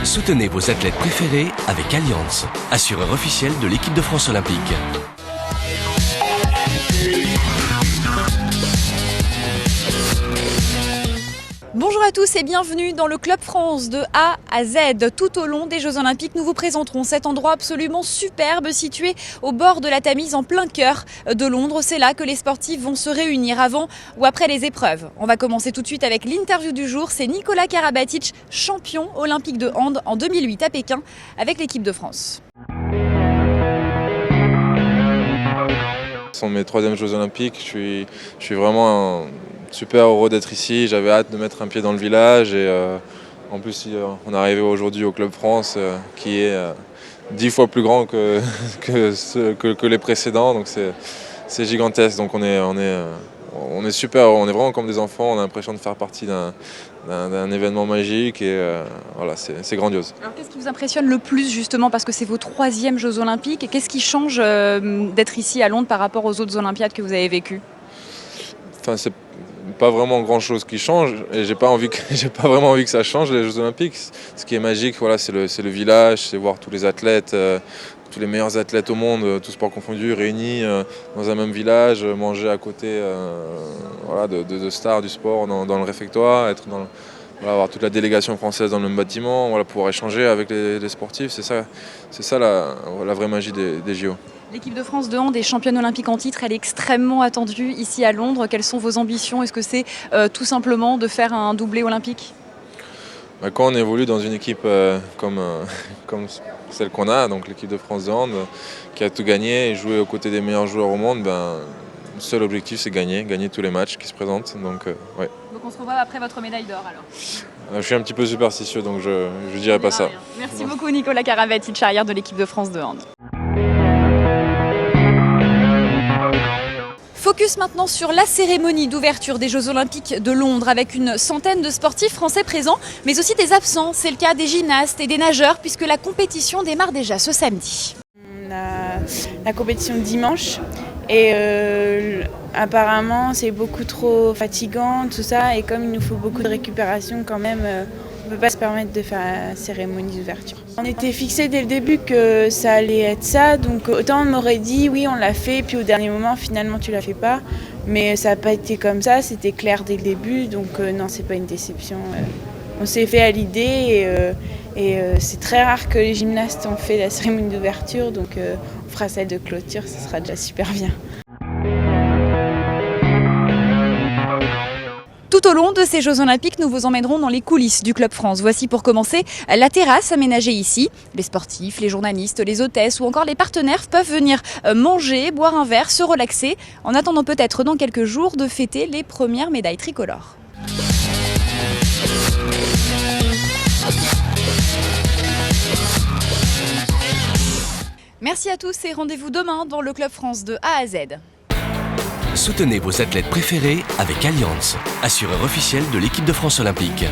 Soutenez vos athlètes préférés avec Allianz, assureur officiel de l'équipe de France olympique. Bonjour à tous et bienvenue dans le Club France de A à Z. Tout au long des Jeux Olympiques, nous vous présenterons cet endroit absolument superbe situé au bord de la Tamise en plein cœur de Londres. C'est là que les sportifs vont se réunir avant ou après les épreuves. On va commencer tout de suite avec l'interview du jour. C'est Nikola Karabatic, champion olympique de hand en 2008 à Pékin avec l'équipe de France. Ce sont mes troisièmes Jeux Olympiques. Je suis vraiment super heureux d'être ici. J'avais hâte de mettre un pied dans le village et en plus on est arrivé aujourd'hui au Club France qui est 10 fois plus grand que les précédents. Donc c'est gigantesque. Donc on est super heureux. On est vraiment comme des enfants. On a l'impression de faire partie d'un événement magique et voilà, c'est grandiose. Alors qu'est-ce qui vous impressionne le plus justement parce que c'est vos troisièmes Jeux Olympiques et qu'est-ce qui change d'être ici à Londres par rapport aux autres Olympiades que vous avez vécues? Enfin, c'est pas vraiment grand chose qui change et j'ai pas vraiment envie que ça change les Jeux Olympiques. Ce qui est magique, voilà, c'est le village, c'est voir tous les athlètes, tous les meilleurs athlètes au monde, tous sports confondus, réunis dans un même village, manger à côté voilà, de stars du sport dans le réfectoire, voilà, avoir toute la délégation française dans le même bâtiment, voilà, pouvoir échanger avec les sportifs, c'est ça la vraie magie des JO. L'équipe de France de hand est championne olympique en titre, elle est extrêmement attendue ici à Londres. Quelles sont vos ambitions? Est-ce que c'est tout simplement de faire un doublé olympique? Quand on évolue dans une équipe comme celle qu'on a, donc l'équipe de France de hand, qui a tout gagné et jouer aux côtés des meilleurs joueurs au monde, le seul objectif c'est gagner tous les matchs qui se présentent. Donc on se revoit après votre médaille d'or alors. Je suis un petit peu superstitieux donc je dirais pas ça. Merci beaucoup Nikola Karabatic, arrière de l'équipe de France de hand. Focus maintenant sur la cérémonie d'ouverture des Jeux Olympiques de Londres avec une centaine de sportifs français présents, mais aussi des absents. C'est le cas des gymnastes et des nageurs puisque la compétition démarre déjà ce samedi. On a la compétition dimanche et apparemment c'est beaucoup trop fatigant tout ça et comme il nous faut beaucoup de récupération quand même, on ne peut pas se permettre de faire la cérémonie d'ouverture. On était fixé dès le début que ça allait être ça, donc autant on m'aurait dit oui on l'a fait, puis au dernier moment finalement tu la fais pas, mais ça n'a pas été comme ça, c'était clair dès le début, donc non c'est pas une déception. On s'est fait à l'idée et c'est très rare que les gymnastes ont fait la cérémonie d'ouverture, donc on fera celle de clôture, ça sera déjà super bien. Tout au long de ces Jeux Olympiques, nous vous emmènerons dans les coulisses du Club France. Voici pour commencer la terrasse aménagée ici. Les sportifs, les journalistes, les hôtesses ou encore les partenaires peuvent venir manger, boire un verre, se relaxer, en attendant peut-être dans quelques jours de fêter les premières médailles tricolores. Merci à tous et rendez-vous demain dans le Club France de A à Z. Soutenez vos athlètes préférés avec Allianz, assureur officiel de l'équipe de France olympique.